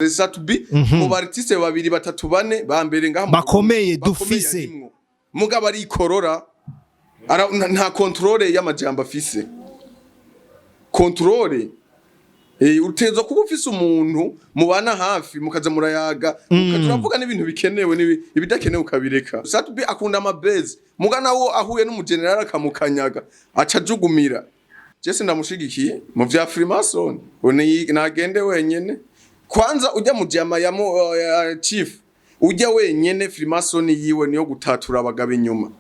Satubi mu artiste babiri batatu bane bambere ngaha bakomeye dufise mugabo ari korora nta controle y'amajambo afise controle utezo kuba ufise umuntu mubana hafi mukaza murayaga mukaturavuga n'ibintu bikenewe ibidakenewe ukabireka Satubi akunda amabeze mugana wo ahuye n'umugeneral akamukanyaga aca jugumira Jesse ndamushigikiye mu vya Freemason one nagende wenyene kwanza ujya mu jama ya chief ujya wenyene Freemason yiwe niyo gutatura abagabo inyuma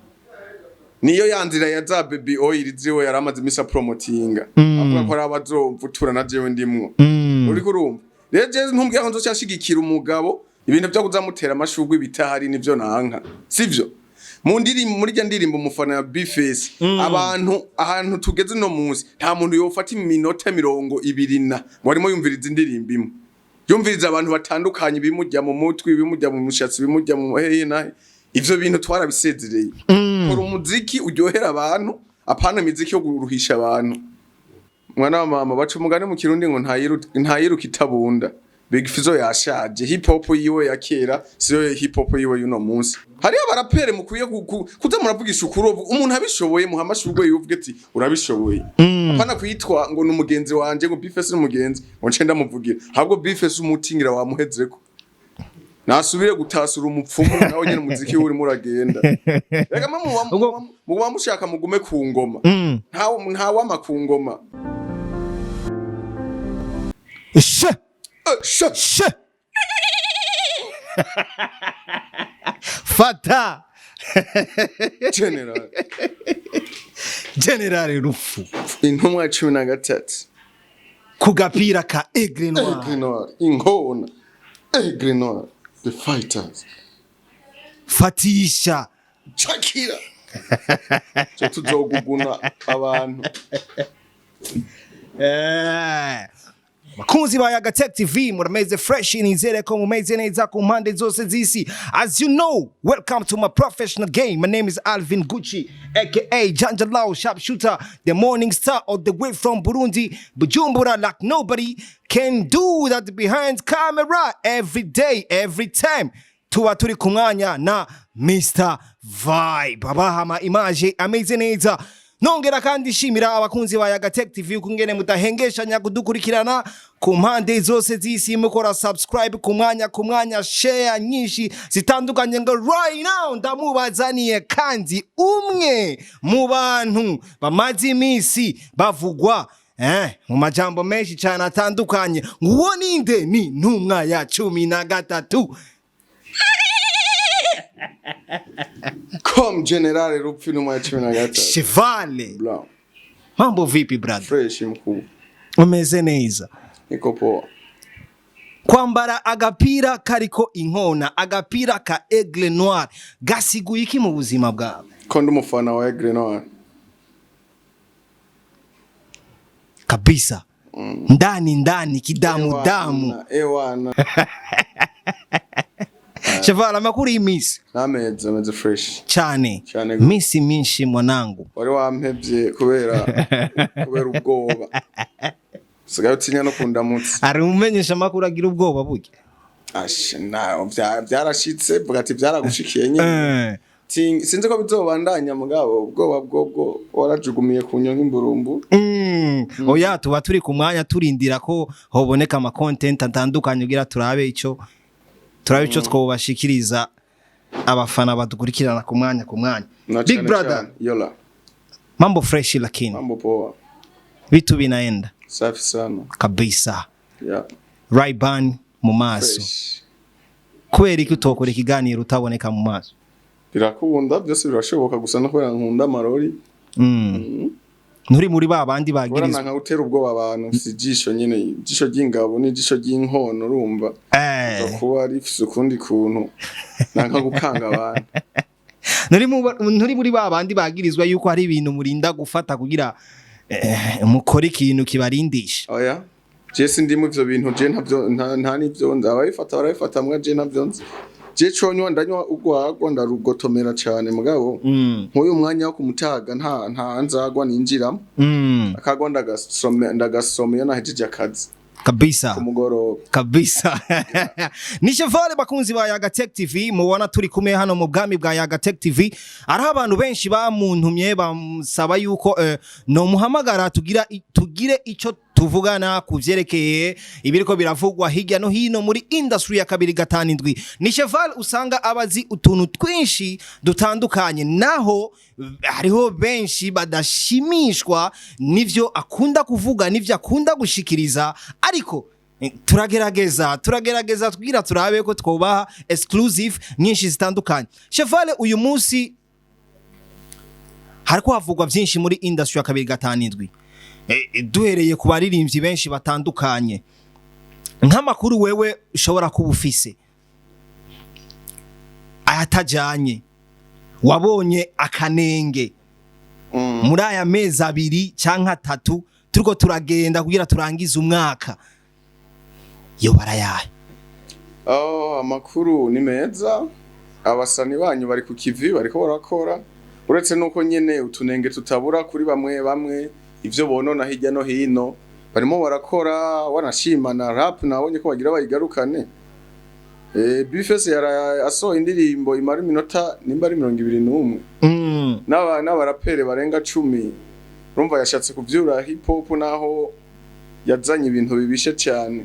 niyo yanzira ya za baby oil ziwe yaramaze misa promotinga avuga ko abazomvutura na jewe ndimwo uri kurumva rero Jesse ntumbwiye ko nzocyashigikira umugabo ibintu byo kuzamutera amashugwe bitahari nivyo nanka sivyo muri rya ndirimbo umufana ya Bface abantu ahantu tugeze no munsi nta muntu yofata iminota 20 warimo yumviriza indirimbo imwe yumviriza abantu batandukanye bimujya mu mutwe bimujya mu mushatsi bimujya mu hehe nahe ivyo bintu twarabisezereye kora umuziki uryohera abantu apana imiziki yo guruhisha abantu mwana wa mama baca umugani mu kirundi ngo ntayiruka itabunda Big Fizzo yashaje hip hop yiwe ya kera siyo hip hop yiwe yuno munsi hari abarapere mukwiye kuza muravugisha ukuro umuntu abishoboye muhamashurwe yuvuge ati urabishoboye apana kwitwa ngo numugenzi wanje ngo Bface n'umugenzi ngo nce ndamuvugira ahubwo Bface umutingira wamuhezeko nasubire gutasura umupfumu nawe nyene muziki uri muragenda rega mu bamushaka mugume ku ngoma nta wama ku ngoma Fata General Rufu intumwa 13 kugapira ka Aigle Noir ingona Aigle Noir the fighters fatisha Shakira cyo tuzoguguna abantu Bakunzi ba Yagatech TV murameze fresh inizere ko mumeze neza ku mpande zose zisi. As you know, welcome to my professional game. My name is Alvin Gucci aka Janjalao Sharpshooter, the morning star all the way from Burundi, Bujumbura, like nobody can do that behind camera every day, every time. Tuba turi kumwanya na Mr. Vibe. Abahama image ameze neza. Nongera kandi shimira abakunzi ba Yagatech TV kungene mutahengeshanya kudukurikirana ku mpande zose z'isi mukora subscribe ku mwanya share nyinshi zitandukanye ngo right now ndamubazaniye kandi umwe mu bantu bamaze imisi bavugwa mu majambo menshi cyane atandukanye nguwo ninde ni ntumwa ya 13 Come General Rupfi no mwa 13 Chevale Blanc. Mambo vipi brother? Fresh mkuu. Umeze neza. Niko poa. Kwambara agapira kariko inkona, agapira ka Aigle Noir gasiguye iki mu buzima bwawe? Ko ndumufana wa Aigle Noir. Kabisa. Ndani kidamu. Ewana. Chevala makuru imisi. Ameze fresh. Cyane. Misi minshi mwanangu. Wari wampevye kubera ubwoba. Sigaye utinya no kundamutse. Ari umenyesha makuru agira ubwoba buke. Na byarashitse bugati byaragushikiye nyine. Sinzi ko bizobandanya mugabo ubwoba bwo warajugumiye kunyonga imburumbu. Oya tuba turi ku mwanya turindira ko hoboneka ama content atandukanye ugira turabe ico twobashikiriza abafana badukurikirana ku mwanya. Big brother yola mambo fresh lakini mambo poa vitu vinaenda safi sana kabisa Ray-Ban mu maso kweri ko utokora ikiganiro utaboneka mu maso birakunda byose birashoboka gusa no kwera nkunda marori Nuri muri babandi bagirizwa Urana nka utera ubwoba abantu sijisho nyene ijisho ry'ingabo n'ijisho ry'inkono urumva kuba ari fise ukundi kuntu nanka gukanga abantu Nuri muri babandi bagirizwa yuko hari ibintu murinda gufata kugira mukora ikintu kibarindisha oya Jesse ndimo ivyo bintu je nta nivyo barabifata mwa je navyo je conywa ndanywa ugwagwa ndarugotomera cyane mugabo nk'uyu mwanya wo kumutaga nta nzagwa ninjiramo akagwa ndagasomeye nahejeje akazi kabisa kumugoroba kabisa ni Chevale bakunzi ba Yaga Tech TV mubona turi kumwe hano mu bwami bwa Yaga Tech TV ari abantu benshi bamuntumye bamusaba yuko no muhamagara tugire ico tuvugana kuvyerekeye ibiriko biravugwa hirya no hino muri industry ya 257 ni Chevale usanga abazi utuntu twinshi dutandukanye naho hariho benshi badashimishwa nivyo akunda kuvuga nivyo akunda gushikiriza ariko turagerageza tugira turabe ko twobaha exclusive nyinshi zitandukanye. Chevale uyu munsi hariko havugwa byinshi muri industry ya 257 duhereye ku baririmbyi benshi batandukanye nk'amakuru wewe ushobora kuba ufise ayatajanye wabonye akanenge muri aya mezi 2 canke 3 turiko turagenda kugira turangize umwaka yo barayahe? Amakuru ni meza, abasani banyu bari ku kivi bariko barakora, uretse nuko nyene utunenge tutabura kuri bamwe ivyo bonona hirya no hino barimo barakora wanashima na rap nabonye ko bagira bayigarukane. Bifese yara aso indirimbo imara iminota nimba ari 21 n'abarapere barenga 10 urumva yashatse kuvyura hip hop naho yazanye ibintu bibishe cyane.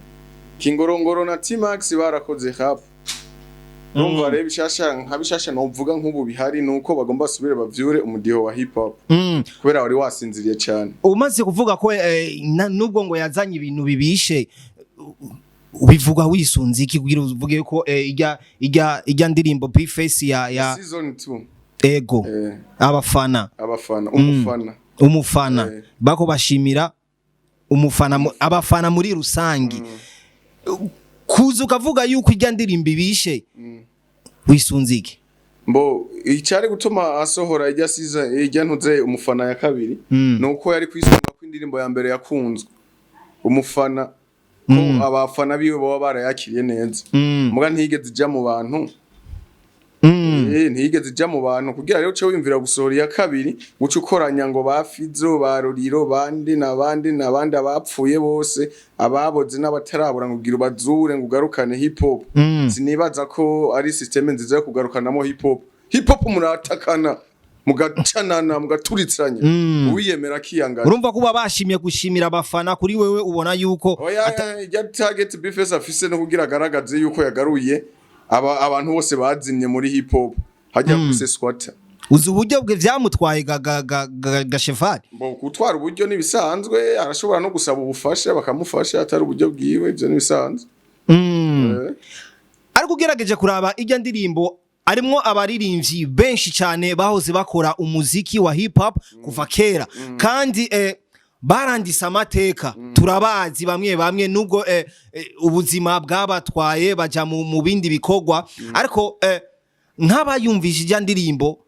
Kingorongoro na T-Max barakoze rap urumva rero bishasha novuga nk'ubu bihari nuko bagomba basubire bavyure umudiho wa hip hop kubera wari wasinziriye cyane. Umaze kuvuga ko nubwo ngo yazanye ibintu bibishe ubivuga wisunze iki kugira uvuge ko ijya ndirimbo Bface ya season 2 ego abafana umufana bako bashimira umufana abafana muri rusangi kuza ukavuga yuko ijya ndirimbo ibishe wisunze iki? Mbo icyari gutuma asohora ijya season ijya ntuze umufana ya kabiri nuko yari kwisunga ko indirimbo ya mbere yakunzwe umufana ko abafana biwe baba barayakiriye neza muga ntigeze ijya mu bantu ntigeze ijya mu bantu kugira rero cyo wimvira gusohora ya kabiri guca ukoranya ngo bafizo baruriro bandi nabandi abapfuye bose ababoze n'abatarabura ngo ugira ubazure ngo ugarukane hip hop sinibaza ko ari system nziza yo kugarukanamo hip hop muratakana mugacanana mugaturitsanya uwiyemera kiyangana. Urumva kuba bashimye gushimira abafana kuri wewe ubona yuko ya target Bface afise no kugira agaragaze yuko yagaruye abantu bose bazimye muri hip hop hajya kuse squatter. Uzi uburyo bwe vyamutwaye ga Chevale? Bo gutwara uburyo nibisanzwe arashobora no gusaba ubufasha bakamufasha atari uburyo bwiwe ivyo nibisanzwe. Ariko ugerageje kuraba ijya ndirimbo arimwo abaririmbyi benshi cyane bahoze bakora umuziki wa hip hop kuva kera kandi barandisa amateka turabazi bamwe nubwo ubuzima bwabatwaye baja mu bindi bikogwa ariko nk'abayumvise ijya ndirimbo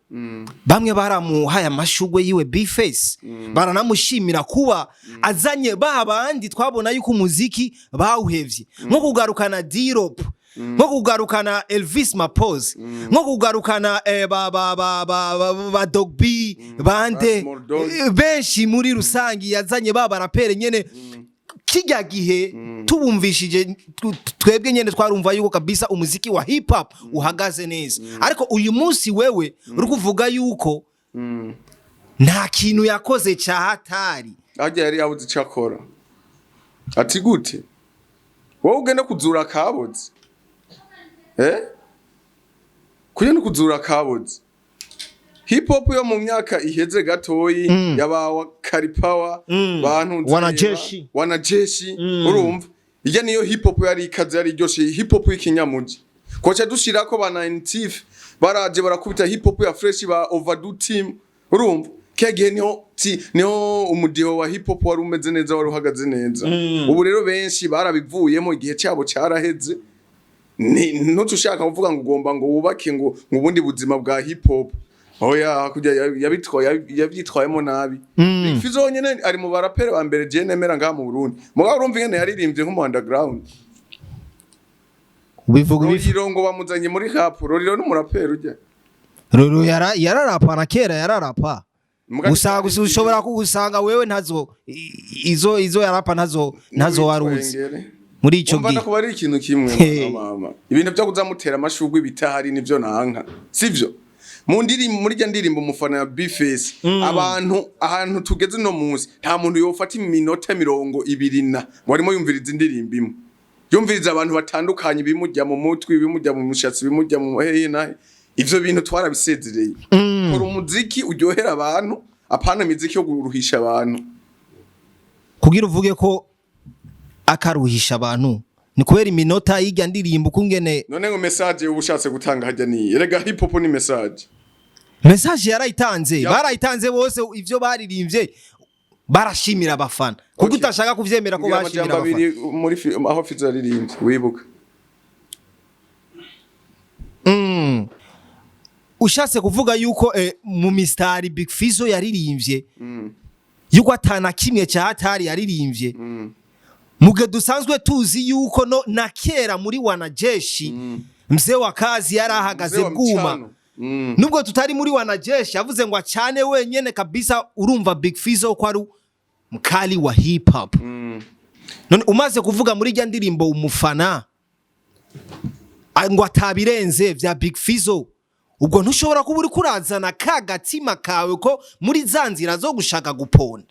bamwe baramuhaye amashugwe yiwe Bface baranamushimira kuba azanye babandi twabona yuko umuziki bawuhevye nko kugarukana D-Rop nko kugarukana Elvis Mapose nko kugarukana ba Dog B bande benshi muri rusangi yazanye barapere nyene kijya gihe tubumvishije twebwe nyene twarumva yuko kabisa umuziki wa hip hop uhagaze neza ariko uyu munsi wewe uri kuvuga yuko nta kintu yakoze cya hatari ajya yari yabuze cyakora ati gute wowe ugenda kuzura kaboze kuye no kuzura kaboze hip hop yo mu myaka iheze gatoyi yabawa Karipawa bantu wanajeshi urumva ijya niyo hip hop yari ikaze yari ryoshe hip hop y'ikinyamuji kocha dushirako ba 90 baraje barakubita hip hop ya fresh ba overdo team urumva kege niho umudiho wa hip hop wari umeze neza wari uhagaze neza ubu rero benshi barabivuyemo igihe cyabo cyaraheze ntutushaka kuvuga ngo ugomba ngo wubake ngo ubundi buzima bwa hip hop oya kujya yabyitwayemo nabi Fizo nyene ari mu barapere ba mbere je nemera ngaha mu Burundi mugabo urumva ingene yaririmbye nko mu underground ubivuga ngo bamuzanye muri rap roriro n'umurapere ujya roro yararapa na kera yararapa usanga ushobora kugusanga wewe ntazo izo yarapa ntazo waruzi muri ico gihe kuba ari ikintu kimwe mama ibintu byo kuzamutera amashugwe bitahari nivyo nanka sivyo muri rya ndirimbo umufana ya Bface abantu ahantu tugeze no munsi nta muntu yofata iminota 20 warimo yumviriza indirimbo imwe yumviriza abantu batandukanye bimujya mu mutwe bimujya mu mushatsi bimujya mu hehe nahe ivyo bintu twarabisezereye kora umuziki uryohera abantu apana imiziki yo guruhisha abantu kugira uvuge ko akaruhisha abantu ni kubera iminota y'ijya ndirimbo kungene none ngo message ubushatse gutanga hajya ni erega hip hop ni message yarayitanze barayitanze bose ivyo baririmbye barashimira abafana kuko utashaka kuvyemera ko bashimira abafana muri aho Fizo yaririmbye wibuka ushatse kuvuga yuko mu mistari Big Fizo yaririmbye yuko atana kimwe cya hatari yaririmbye muge dusanzwe tuzi yuko no na kera muri wanajeshi mzee wa kazi yarahagaze bwuma nubwo tutari muri wanajeshi yavuze ngo acane wenyene kabisa urumva Big Fizo ko ari mkali wa hip hop none umaze kuvuga muri rya ndirimbo umufana ngo atabirenze vya Big Fizo ubwo ntushobora kuba uri kurazana kagatima kawe ko muri zanzira zo gushaka guponda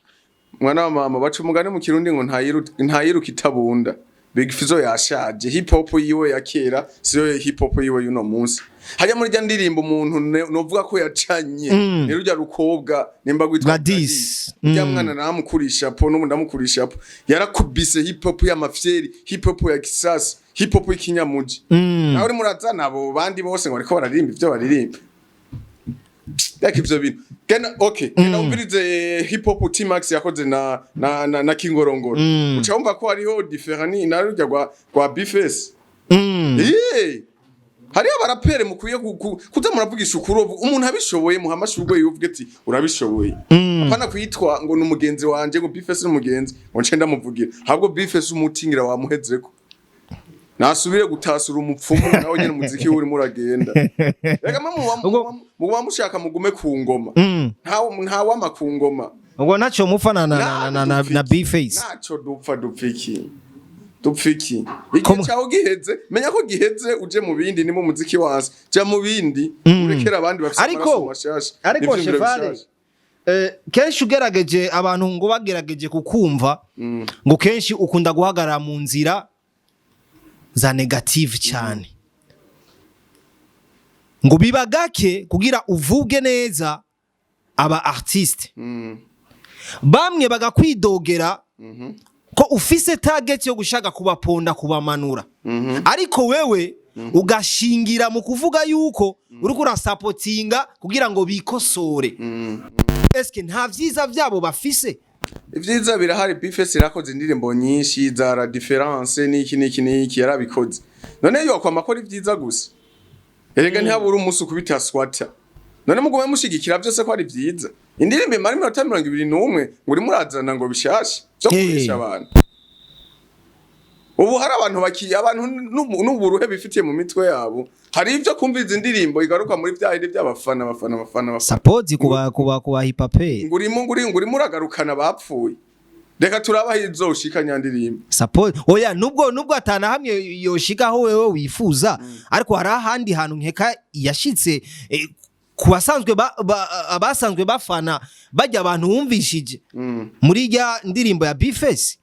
mwana wa mama baca umugani mu kirundi ngo ntayiruka itabunda Big Fizo yashaje hip hop yiwe ya kera siyo hip hop yiwe yuno munsi hajya muri rya ndirimbo umuntu novuga ko yacanye rero rya rukobwa nimba gwitwa Gadis rya mwana namukurisha po no ndamukurisha po yarakubise hip hop y'amafyeri hip hop ya kisasa hip hop y'ikinyamuji nawe uri murazana abo bandi bose ngo ariko bararimba ivyo baririmba Daki ivyo bintu kena okay kena umvirize hip hop T-Max yakoze na Kingorongoro uca wumva ko hariho different narujya kwa Bface hari abarapere mukwiye kuza muravugisha ukuri umuntu abishoboye muha amashurwe yuvuge ati urabishoboye apana kwitwa ngo numugenzi wanje ngo Bface numugenzi ngo nce ndamuvugira ahubwo Bface umutingira wamuhezeko nasubire gutasura umupfumu nawe nyene umuziki uri muragenda rega mu mushaka mugume ku ngoma nta wama ku ngoma ubwo naco mufana na Bface naco dupfiki iki cyaho giheze menya ko giheze uje mu bindi nimo muziki wase ja mu bindi urekera abandi bafite amaraso mashasha ariko chevale kenshi ugerageje abantu ngo bagerageje kukumva ngo kenshi ukunda guhagarara mu nzira za negative cyane ngo biba gake kugira uvuge neza aba artiste bamwe bagakwidogera ko ufise target yo gushaka kubaponda kubamanura ariko wewe ugashingira mu kuvuga yuko uri kurasapotinga kugira ngo bikosore eske nta vyiza vyabo bafise ivyiza birahari Bface irakoze indirimbo nyinshi za la difference niki yarabikoze none yo kwa makora ivyiza gusa erega ntihabura umunsi kubita swatter none mugume mushigikira byose ko ari vyiza indirimbo mari 21 nguri murazana ngo bishashe cyo kurisha abantu ubu hari abantu bakiye abantu n'uburuhe bifitiye mu mitwe yabo hari ivyo kumviza indirimbo igaruka muri vyahindi by'abafana support kuba hip hop nguri muragarukana bapfuye reka turabaho izoshika nyandirimbo support oya nubwo atana hamwe yoshikaho wewe wifuza ariko hari ahandi hantu nkeka yashitse kubasanzwe abasanzwe bafana bajya abantu wumvishije muri rya ndirimbo ya Bface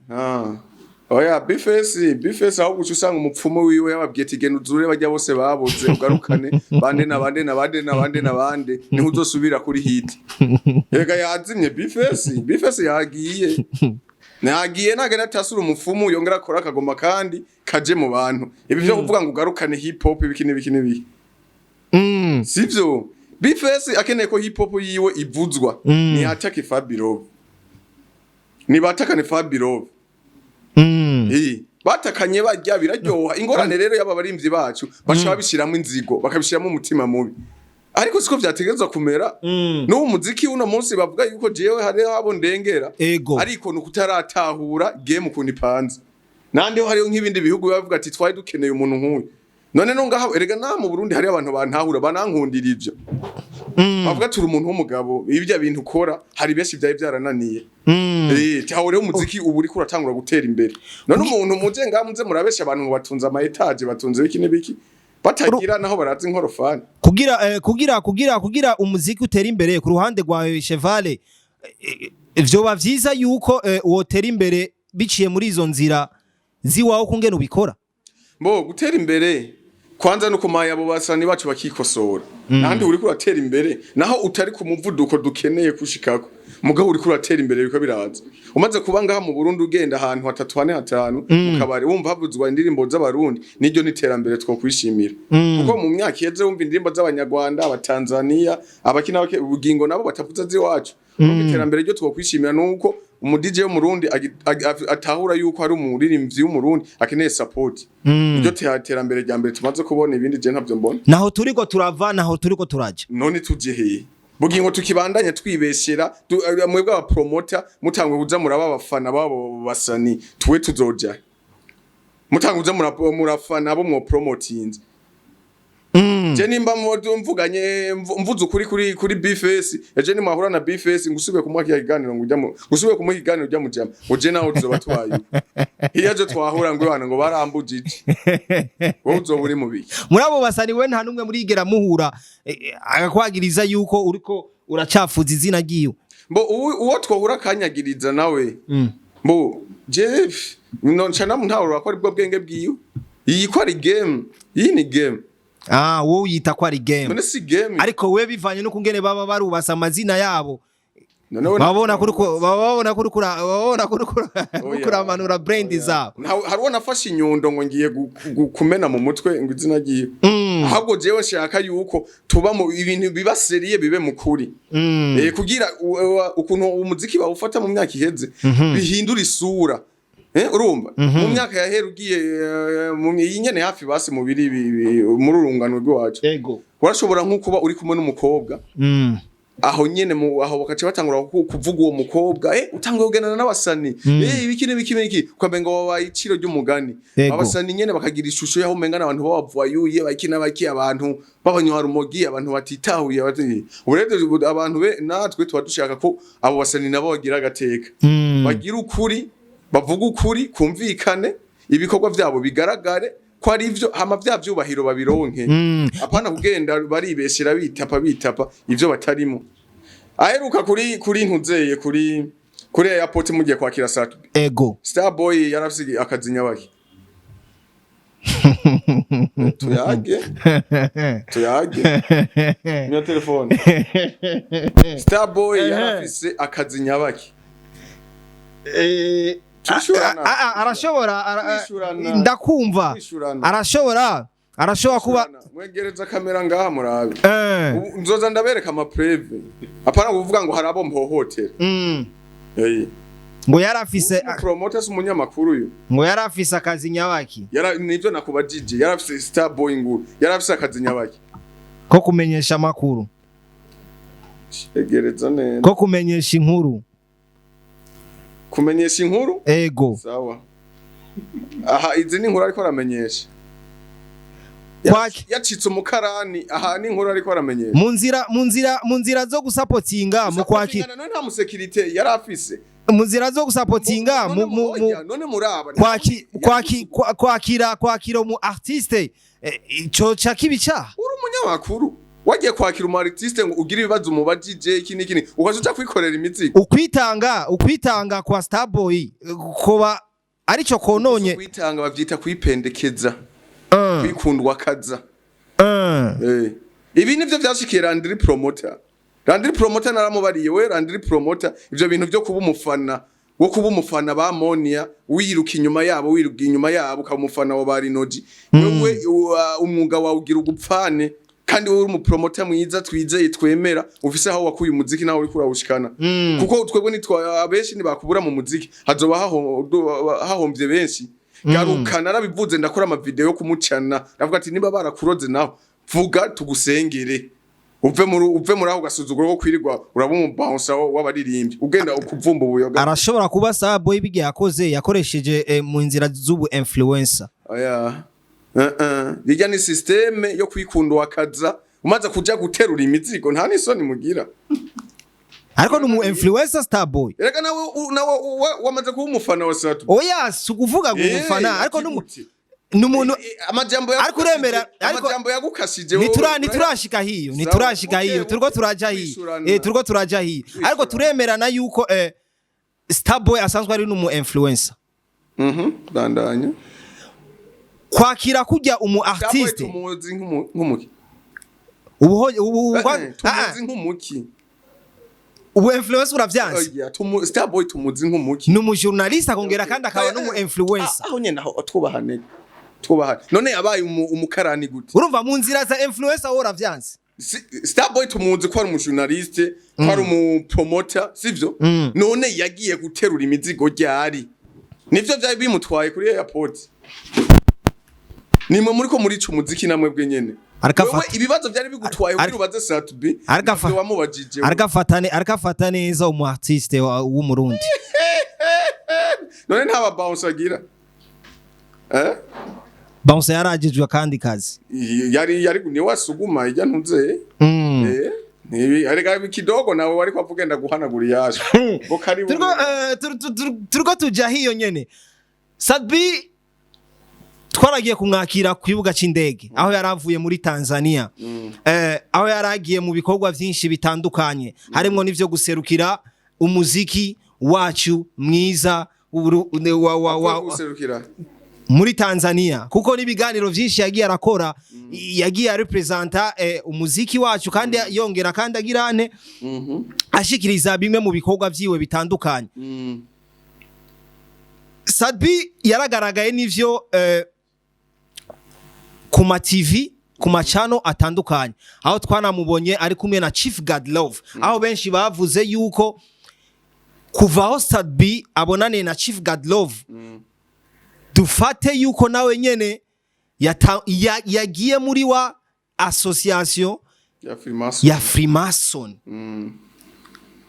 oya Bface aho guca usanga umupfumu wiwe yababwiye ati genda uzure bajya bose babuze ugarukane bande niho uzosubira kuri hit rega yazimye Bface yagiye nagenda tasura umupfumu yongera akora akagoma kandi kaje mu bantu ibi byo kuvuga ngo ugarukane hip hop ibiki sivyo Bface akeneye ko hip hop yiwe ivuzwa ni atake Fabirov ni batakane Fabirov batakanye bajya biraryoha ingorane rero yaba barimvyi bacu bashaba bishiramo inzigo bakabishiramo umutima mubi ariko siko vyategezwa kumera no muziki uno munsi bavuga yuko jewe hari abo ndengera ariko nukutaratahura game kundi panze nande hariyo nk'ibindi bihugu bavuga ati twari dukeneye umuntu nk'uyu none no ngaho erega na mu Burundi hari abantu bantahura banankundira ivyo bavuga turi umuntu w'umugabo ibyo bintu ukora hari benshi byaye byarananiye taho rero umuziki ubu uri kuratangura gutera imbere none umuntu muje ngamuze murabesha abantu ngo batunze ama etage batunze biki n'ibiki batagira naho barazi inkorofani kugira umuziki utera imbere ku ruhande rwa Chevale ivyo bavyiza yuko wotera imbere biciye muri izo nzira ziwaho kungena ubikora mbo gutera imbere kwanza nuko maya abo basani bacu bakikosora nandi uri kuratera imbere naho utari ku muvuduko dukeneye kushikako mugabo uri kuratera imbere biko biraza umaze kuba ngaha mu Burundi ugenda ahantu 3-4-5 ukabari wumva havuzwa indirimbo z'abarundi niryo niterambere two kwishimira kuko mu myaka yeze wumva indirimbo z'abanyarwanda abatanzania abakina ubugingo nabo batavuza ziwacu iterambere ryo two kwishimira nuko umudije w'umurundi atahura yuko ari umuririmbyi w'umurundi akeneye support iryo terambere rya mbere tumaze kubona ibindi je ntavyo mbona naho turiko turava naho turiko turaje none tujeheye bugingo tukibandanye twibeshera mwebwe aba promoter mutangwe kuza muraba abafana babo basani tuwe tuzoja mutangwe kuza murafana abo mwo promotinze je nimba mvuganye mvuze kuri bifesi eje ni mahura na bifesi ngusubiye kumwaka iganiro ngusubiye kumuha iganiro ujya mujama uje naho tuzoba twaye hiyaje twahura ngo bana ngo barambujije wowe uzoba uri mubiki muri abo basani we nta numwe murigera muhura agakwagiriza yuko uriko uracafuza izina giyo mbo uwo twahura kanyagiriza nawe mbo je nonchana ntaho urakora ibwo bwenge bwiyo iyi ko ari game iyi ni game wowe yita ko ari game none si game ariko we bivanye no kungene baba barubasa amazina yabo babona kuri amanura brand zabo hariho nafashe inyundo ngo ngiye kumena mu mutwe ngo izina giye ahubwo jewe shaka yuko tuba mu ibintu bibaseriye bibe mukuri kugira ukuntu umuziki bawufata mu myaka iheze bihindura isura urumva mu myaka yahera ugiye mu yinyene hafi basi mu biri muri urungano rwacu yego urashobora nko kuba uri kumwe n'umukobwa aho nyene aho bakace batangura kuvuga uwo mukobwa utangiye kugendana n'abasani ibiki kwambe ngo bayiciro ry'umugani abasani nyene bakagira ishusho yaho mengana abantu babavuyuye bakina baki abantu babanywa rumogi abantu batitahuye urede abantu be natwe tuba dushaka ko abo basani nabo bagira agateka bagira ukuri bavuga ukuri kumvikane ibikorwa byabo bigaragare ko ari ivyo hama vyubahiro babironke apana kugenda baribeshera bitapa ivyo batarimo aheruka kuri ntuzeye kuri airport mugiye kwakira satu ego Starboy yarafise akazinya baki tuyage niyo telefone Starboy yarafise akazinya baki arashobora ndakumva arashobora kuba mwegereza kamera ngaha murabe nzoza ndabereka ama preve apana kuvuga ngo harabo mpohotera ngo yarafise promoters umunyamakuru uyu ngo yarafise akazi nyabaki nivyo nakubajije yarafise Starboy nguru yarafise akazi nyabaki ko kumenyesha makuru egereza neza ko kumenyesha inkuru kumenyesha inkuru ego sawa aha izi ni inkuru ariko aramenyesha yacitse umukarani aha ni inkuru ariko aramenyesha mu nzira zo gusapotinga mu kwakira none nta musekirite yarafise mu nzira zo gusapotinga none muraba kwakira mu artiste ico cakibica uri umunyamakuru wagiye kwakira umu artiste ngo ugira ibibazo umubajije iki ukazuca kwikorera imizigo ukwitanga kwa Starboy koba arico kononye kwitanga bavyita kwipendekeza kwikundwa kaza ibi nivyo vyashikiye Landry promoter naramubariye we Landry promoter ivyo bintu byo kuba umufana ba Monia wiruka inyuma yabo ukamufana wa Barinoji wewe umwuga wawe ugira ugupfane kandi wowe uri umupromoter mwiza twizeye twemera ufise aho wakuye umuziki nawe uri kurawushikana kuko twebwe nitwa abenshi nibakubura mu muziki hazoba hahomvye benshi garuka narabivuze ndakora ama video yo kumucana ndavuga ati niba barakuroze naho vuga tugusengere uve muri aho gasuzuguro ko kwirirwa uraba umubouncer w'abaririmbyi ugenda ukuvumba ubuyoga arashobora kuba Starboy bigiye yakoresheje mu nzira z'ubu influencer rijya ni systeme yo kwikundwa kaza umaze kuja guterura imizigo nta nisoni mugira. Ariko numu influencer Starboy. Erega nawe wamaze kuba umufana wa Satu. Oya sukuvuga ngo umufana ariko numuntu amajambo yagukashije niturashika hiyo turiko turaja hiyo ariko turemerana yuko Starboy asanzwe ari numu influencer. Bandanya kwakira kujya umu artiste tumuzi nk'umuki tumuzi nk'umuki ubu influencer uravyanze. Starboy tumuzi nk'umuki numu journalist akongera kandi akaba numu influencer aho nyene aho twubahane none abaye umukarani gute urumva mu nzira za influencer uravyanze. Starboy tumuzi ko ari umu journalist ko ari umu promoter sivyo none yagiye guterura imizigo ryari nivyo vyari bimutwaye kuri airport nimwe muri ko muri umuziki namwe bwe nyene wewe ibibazo byari bigutwaye kuri ubaze Satubi wamubajije arikafata neza umu artiste w'umurundi none ntaba bounce agira bounce yaragijwe kandi kazi yari ni wasuguma ijya ntuze arega kidogo nawe wari kwavugenda guhanagura yaje ngo kari turgo tuja hiyo nyene Sadbi twaragiye kumwakira ku kibuga c'indege aho yaravuye muri Tanzania aho yaragiye mu bikorwa byinshi bitandukanye harimo n'ivyo guserukira umuziki wacu mwiza guserukira muri Tanzania kuko nibiganiro byinshi yagiye arakora yagiye representa umuziki wacu kandi yongera kandi agirane ashikiriza bimwe mu bikorwa byiwe bitandukanye. Sadbi yaragaragaye n'ivyo ku ma TV ku macano atandukanye aho twanamubonye ari kumwe na Chief God Love aho benshi bavuze yuko kuva aho Sadbi abonane na Chief God Love dufate yuko nawe nyene yagiye muri wa association ya Freemason.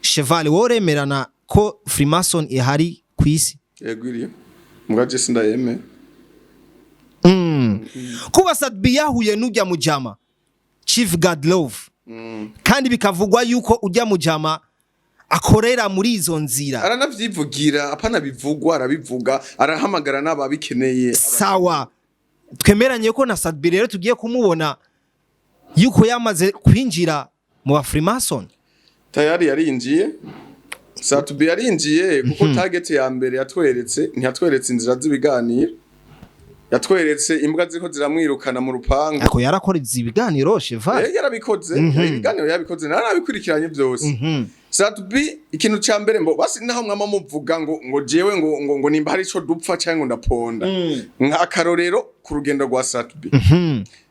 Cheval woremerana ko Freemason ihari kwisi yegwiriye mugaje sindayeme kuba Sadbi yahuye n'ujya mujama Chief God Love kandi bikavugwa yuko ujya mujama akorera muri izo nzira aranavyivugira apana bivugwa arabivuga arahamagara n'ababikeneye sawa twemeranye ko na Sadbi rero tugiye kumubona yuko yamaze kwinjira mu ba Freemason tayari yarinjiye Satubi yarinjiye kuko target ya mbere ntiyatweretse inzira z'ibiganiro yatweretse imbwa ziko ziramwirukana mu rupangu ako yarakoreze ibiganiro Cheval yarabikoze ibiganiro yabikoze narabikurikiranye byose Satubi ikintu ca mbere mbo basi naho mwama muvuga ngo jewe ngo nimba hari ico dupfa cyangwa ndaponda nka karorero ku rugendo rwa Satubi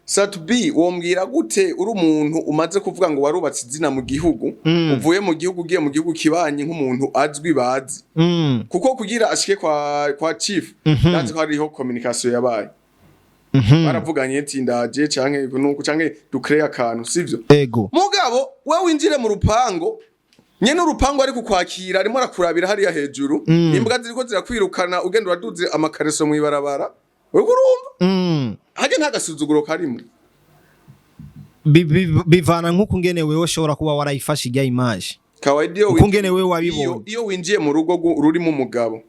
Satubi wombwira gute uri umuntu umaze kuvuga ngo warubatse izina mu gihugu uvuye mu gihugu ugiye mu gihugu kibanye nk'umuntu azwi bazi kuko kugira ashike kwa Chief yanze ko hariho communication yabaye baravuganye ati ndaje canke nuko canke ducreate akantu sivyo mugabo we winjire mu rupango nyene urupango ari kukwakira arimo arakurabira hariya hejuru imbwa ziriko zirakwirukana ugenda uraduze amakareso mu ibarabara we kurumva haje ntagasuzuguro karimo bivana nkuko ngene wewe shobora kuba warayifashe ijya image kawaidi uko ngene wewe wabibonye iyo winjiye mu rugo rurimo umugabo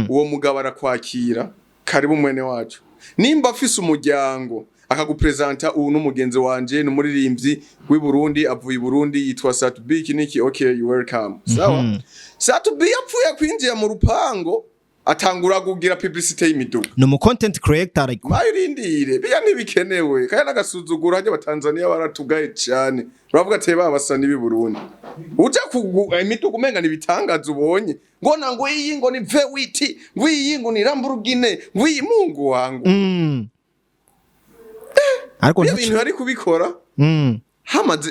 uwo mugabo arakwakira karibu mwene wacu nimba afise umuryango akagupresenta ubu n'umugenzi wanje n'umuririmbyi w'i Burundi avuye i Burundi yitwa Satubi kiniki okay you welcome sawa Satubi yapfuye kwinjira mu rupango atangura kugira publicity y'imiduga no mu content creator ariko mayirindire biya nibikenewe kaya nagasuzugura haje abatanzania baratugaye cyane bavuga ate babasa nibi Burundi uja kugura imiduga umenga nibitangaza ubonye ngona ngo iyi ngo ni V8 ngo iyi ngo ni Lamborghini ngo iyi Mungu wangu ariko ibintu ari kubikora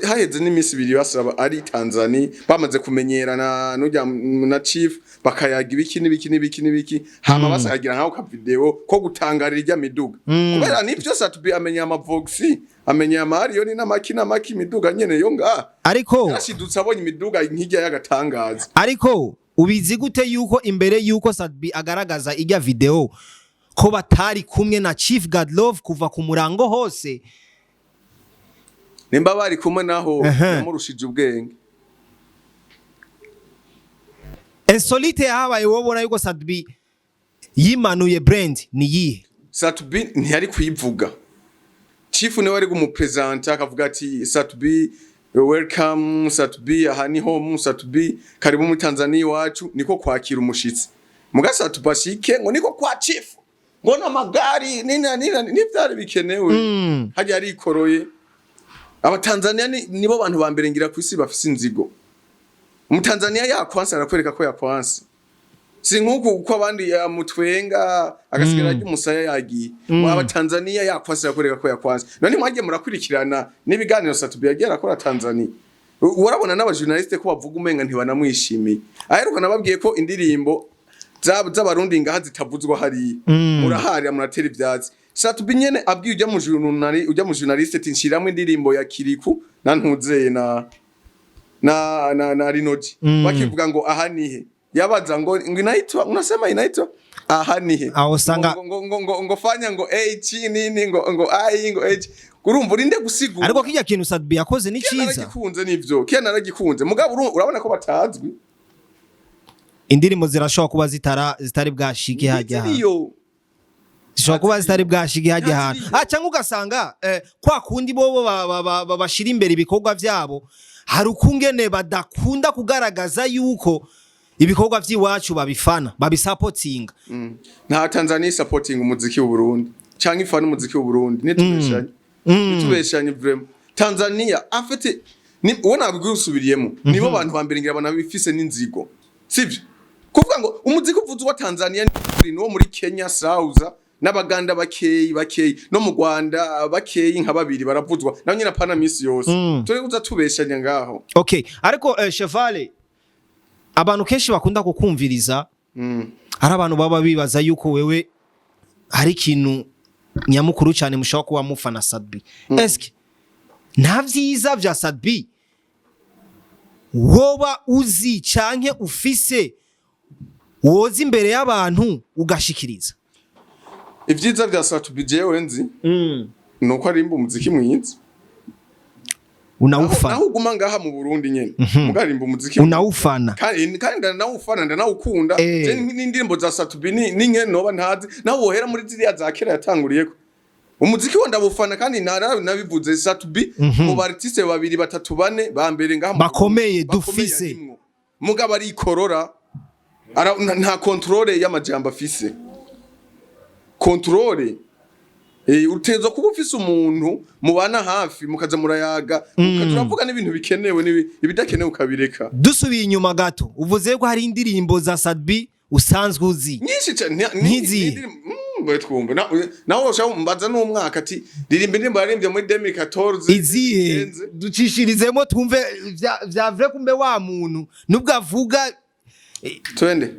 haheze n'imisi ibiri basaba ari Tanzania bamaze kumenyerana n'ujya na Chief bakayaga ibiki hama basagira nkaho ka video ko gutangarira ijya miduga kubera nivyo Satubi amenya amavoxi amenya amariyo ni n'amaki miduga nyene yo nga ariko yashidutse abonye imiduga nk'ijya yagatangaza ariko ubizi gute yuko imbere yuko Satubi agaragaza ijya video ko batari kumwe na Chief God Love kuva ku murango hose nimba bari kumwe naho yamurushije ubwenge. Insolite yahabaye wobona yuko Sadbi yimanuye brand ni yihe? Sadbi ntiyari kuyivuga. Chief ne wari gumupresenta akavuga ati Sadbi welcome Sadbi aha ni home Sadbi karibu mu Tanzania wacu niko kwakira umushitsi. Muga Sadbi ashike ngo niko kwa chief. Ngo na magari n'ivyari bikenewe. Haje ari ikoroye. Aba Tanzania nibo bantu ba mbere ngira kwisi bafise inzigo. Mu Tanzania yakwansa arakwereka ko yakwansa. Si nkuko uko abandi yamutwenga agasigara ry'umusaya yagiye. Aba Tanzania yakwansa arakwereka ko yakwansa. None mwagiye murakurikirana n'ibiganiro Sadbi yagiye akora Tanzania. Urabona n'aba journaliste ko bavuga umenga ntibanamwishimiye. Aheruka nababwiye ko indirimbo z'abarundi ngaha zitavuzwa hari. Murahari muratera ivyatsi. Sadbi nyene abwiye ujya mu journaliste tinshiramwe indirimbo ya Kiriku na ntuzeye na Rinoji bakivuga ngo aha nihe yabaza ngo inaitwa unasema inaitwa aha nihe aho sanga ngo fanya ngo h nini ngo ai ngo h urumva urinde gusigura ariko kijya kintu Sadbi yakoze ni ciza naragikunze nivyo kiya naragikunze mugabo urabona ko batazwi indirimbo zirashobora kuba zitari bwashike hajya zishobora kuba zitari bwashige hajya hano cyangwa ugasanga kwa kundi bobo bashira imbere ibikorwa vyabo hari ukungene badakunda kugaragaza yuko ibikorwa vy'iwacu babifana babisupportinga. Nta Tanzania supporting umuziki w'u Burundi cyangwa ifana umuziki w'u Burundi nitubeshanye vraiment Tanzania afite ni ubona bigusubiriyemo nibo bantu bambere ngira bana bifise n'inzigo sivyo kuvuga ngo umuziki uvuze wa Tanzania ni wo muri Kenya Sauza n'abaganda bakeyi no mu Rwanda bakeyi nka babiri baravuzwa naho nyina pana misi yose turi kuza tubeshanya ngaho. Okay ariko Chevale abantu kenshi bakunda kukumviriza ari abantu baba bibaza yuko wewe hari ikintu nyamukuru cyane mushaka kuba mufana Sadbi. Eske nta vyiza vya Sadbi woba uzi canke ufise woza imbere y'abantu ugashikiriza? Ivyiza vya Sadbi jewe nzi nuko arimba umuziki mwiza unawufana naho uguma ngaha mu Burundi nyene mugarimba umuziki unawufana kandi ndanawufana ndanawukunda je n'indirimbo za Sadbi ni nkene noba ntazi naho wohera muri ziriya za kera yatanguriyeko umuziki wo ndabufana kandi nabivuze Sadbi mu artiste babiri batatu bane bambere ngaha bakomeye dufise mugabo ari ikorora nta controle y'amajambo afise controle utezo kuba ufise umuntu mubana hafi mukaza murayaga mukaturavuga n'ibintu bikenewe ibidakenewe ukabireka. Dusubiye inyuma gato uvuze ko hari indirimbo za Sadbi usanzwe uzi nyinshi cyane nkizi twumva naho ushaka mbaza n'umwaka ati ririmba indirimbo yaririmbye muri 2014 izihe ducishirizemo twumve vya vrai kumbe wa muntu nubwo avuga twende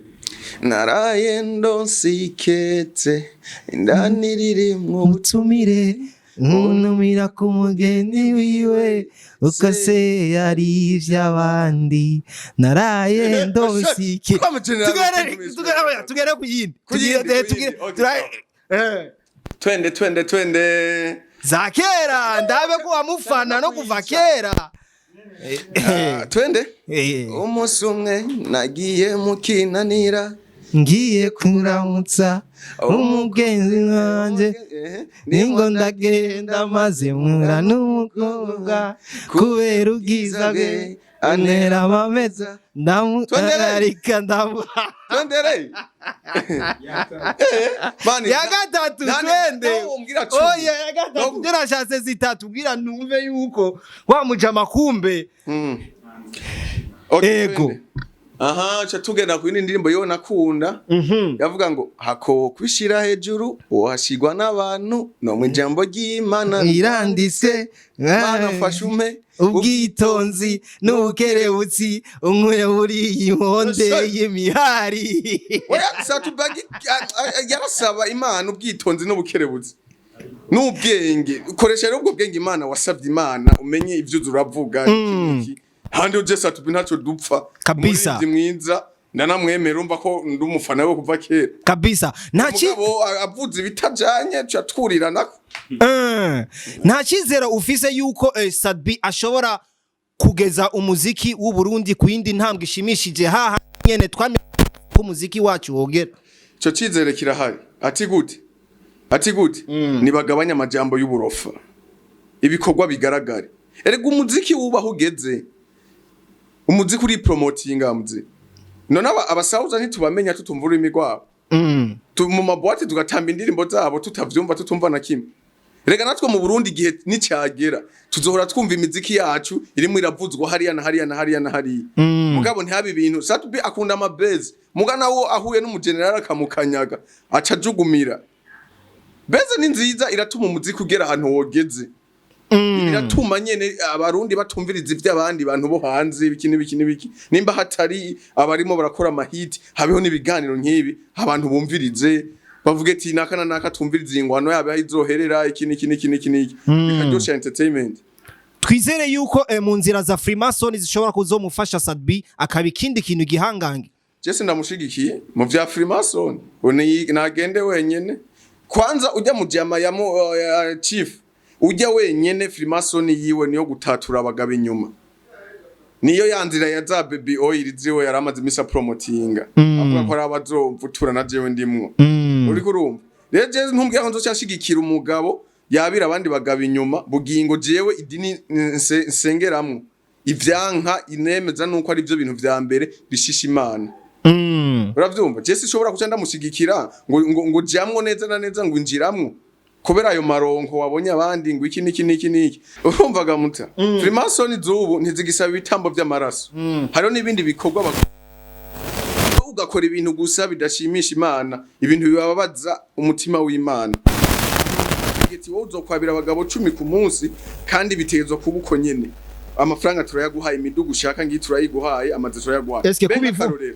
naraye ndosiketse indani ririmwo ubutumire unumira ku mugeni wiwe ukase yari ivy'abandi naraye ndosike tugere ku yindi twende za kera ndabe ko wamufana no kuva kera twende umunsi umwe nagiye mukinanira ngiye kuramutsa umugenzi wanje ningo ndagenda maze mwura n'umukobwa kubera ubwiza bwe antera amameza ndamutararika twendere ya gatatu twende oya ya gatatu ndirashatse zitatu bwira numve yuko wamujama kumbe ego aha cha tugenda ku indirimbo yo nakunda yavuga ngo hako kwishira hejuru washigwa n'abantu no mu jambo ry'Imana irandise mana fashume ubwitonzi n'ubukerebutsi umwe buri yihonde y'imihari oya Sadbi yarasaba Imana ubwitonzi n'ubukerebutsi n'ubwenge ukoresha rero ubwo bwenge Imana wasabye Imana umenye ivyo uravuga iki handi uje Sadbi ntaco dupfa kabisa mwiza ndanamwemera umva ko ndi umufana we kuva kera kabisa mugabo avuze bitajanye cyatwurirana nta cyizera ufise yuko Sadbi ashobora kugeza umuziki w'u Burundi ku yindi ntambwe ishimishije haha nyene twamenye ko umuziki wacu wogera cyo cyizere kirahari ati gute nibagabanya amajambo y'uburofa ibikorwa bigaragare erega umuziki wubaho ugeze umuziki uri promotinga muziki none abasauza ntitubamenya tutumvura imigwabo mu mabwate tugatamba indirimbo zabo tutavyumva tutumva na kimwe rega natwe mu Burundi gihe nicyagera tuzohora twumva imiziki yacu irimo iravuzwa hariya na hariya mugabo ntihabe ibintu Sadbi akunda amabeze mugana wo ahuye n'umugenerali akamukanyaga acajugumira beze ni nziza iratuma umuziki ugera ahantu wogeze biratuma nyene abarundi batumviriza ivy'abandi bantu bo hanze biki nimba hatari abarimo barakora amahiti habeho nibiganiro nk'ibi abantu bumvirize bavuge ati naka tumviriza ingwano yabe izoherera iki bikaryosha entertainment twizere yuko mu nzira za Freemason zishobora kuzomufasha Sadbi akaba ikindi kintu gihangange Jesse ndamushigikiye mu vya Freemason nagende wenyene kwanza ujya mu jama ya chief ujya wenyene Freemason yiwe niyo gutatura abagabo inyuma niyo yanzira ya za baby oil ziwe yaramaze imisa promotinga avuga ko arabazovutura na jewe ndimwo uri kurumva rero je ntumbwiye ko nzocyashigikira umugabo yabira abandi bagabo inyuma bugingo jewe idini nsengeramwo ivyanka inemeza nuko ari byo bintu vya mbere bishisha Imana uravyumva je sishobora kuca ndamushigikira ngo jamwo neza na neza ngo injiramwo kubera ayo maronko wabonye abandi ngo iki urumvaga muta Freemason zubu ntizigisaba ibitambo by'amaraso hariho n'ibindi bikorwa ugakora ibintu gusa bidashimisha Imana ibintu bibabaza umutima w'Imana igiti wowe uzokwabira abagabo 10 ku munsi kandi bitezwa kubuko nyene amafaranga turayaguhaye imidugu ushaka ngi turayiguhaye amaze turayaguhaye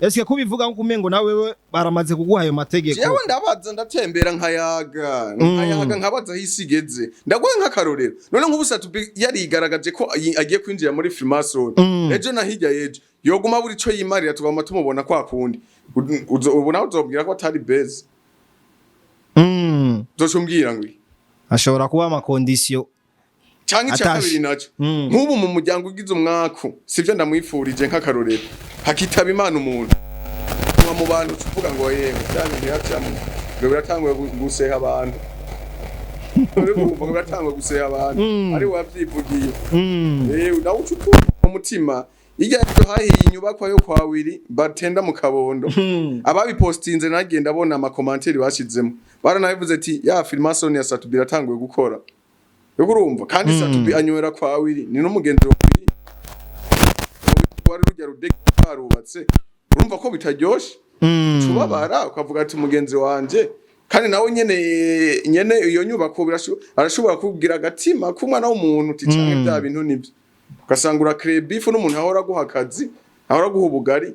eske kubivuga ngo kumengo nawe baramaze kuguha ayo mategeko jewe ndabaza ndatembera nkayaga nkabaza hisigeze ndagoye nk'akarorero none nk'ubusatu yarigaragaje ko agiye kwinjira muri Freemason ejo nahijya yeje yoguma buri cyo yimarira tugama tumubona kwa kundi ubona uzobwira ko atari base zocumbwira ngo ashobora kuba ama condition cyangwa icyakabiri nacyo nk'ubu mu muryango ugize umwaku sivyo ndamwifurije nk'akarorero hakitaba Imana umuntu mu bantu tuvuga ngo yego cyane yacyamwe ngo biratanguye guseha abantu ngo biratanguye guseha abantu ari wavyivugiye nawe ucutu umutima ijya hahiye inyubako yo kwa Wiri batenda mu Kabondo ababipostinze nagenda bona ama commentaire bashizemo baranabivuze ati ya Freemason ya Sadbi biratanguye gukora urumva kandi Sadbi anywera kwa Wiri ni n'umugenzi wa Wiri wari rujya rudeke barubatse urumva ko bitaryoshe tubabara ukavuga ati mugenzi wanje kandi nawe nyene iyo nyubako arashobora kugira agatima kumwana w'umuntu ticanye bya bintu nibyo ugasanga ura créer beef n'umuntu ahora guha akazi ahora guha ubugari